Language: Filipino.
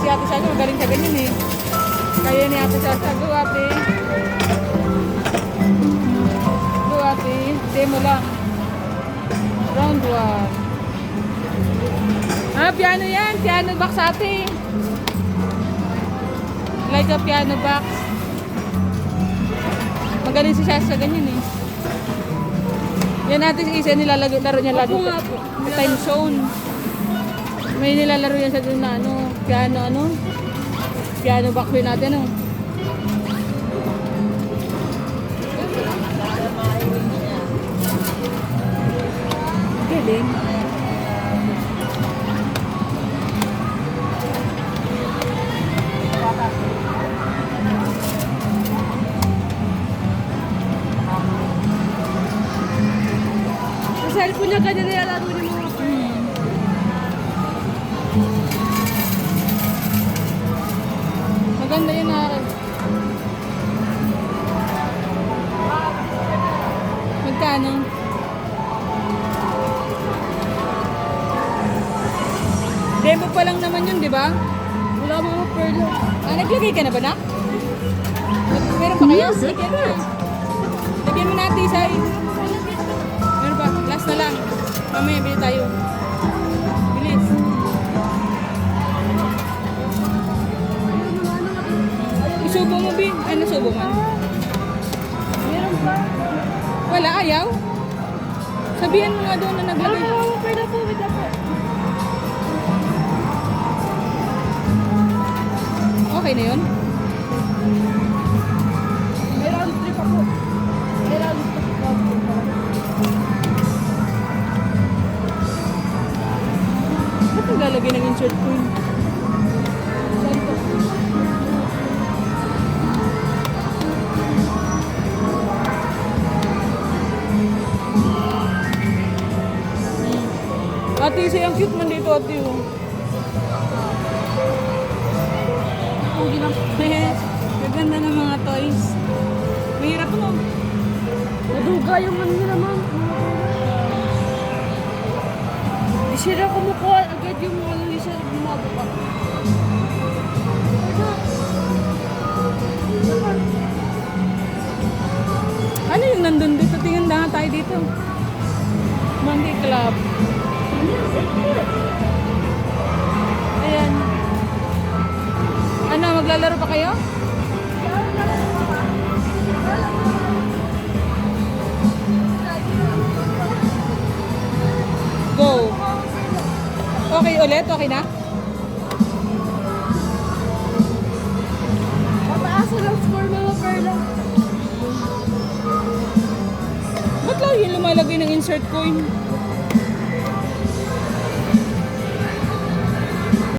Ate Sasha, magaling ka ganyan eh. Kaya ni Ate Sasha, go ate. Go ate, demo lang. Round 1. Ah, piano yan. Piano box ate. Like a piano box. Magaling si Sasha ganyan eh. Yan natin isa nilalaro niya lagi. Time zone. May nilalaro yan sa dun na piano box din natin Galing. Sa cellphone niya kanya nilalaro ni mga Maganda yun Magkano? Demo pa lang naman yun, di ba? wala mga pearl. Naglagay ka na ba na? Meron pa kayo? Lagyan mo. Lagyan mo natin isa Meron pa? Last na lang. Mamaya, bili tayo. Bilis. Isubo mo, Bin. Ano subo man? Meron pa. Wala, ayaw? Sabihan mo nga doon na naglagay. Mga pearl po, wait po. Okay na yun? May round trip ako. May round trip ako. Ba't naglalagay ng insert coin? Saan po? Ate, isa yung cute man dito, ate. Gaganda ng mga toys. Mahirap mo. Naduga yung ano nila, ma'am. Di sila kumukuha agad yung ano ni sir bumabuka. Ano yung nandun dito? Tingnan na nga tayo dito. Monkey Club. Ayan. Ano, maglalaro pa kayo? Go. Okay ulit? Okay na? Mataas na lang score mga perla. Ba't lang yung lumalagay ng insert coin?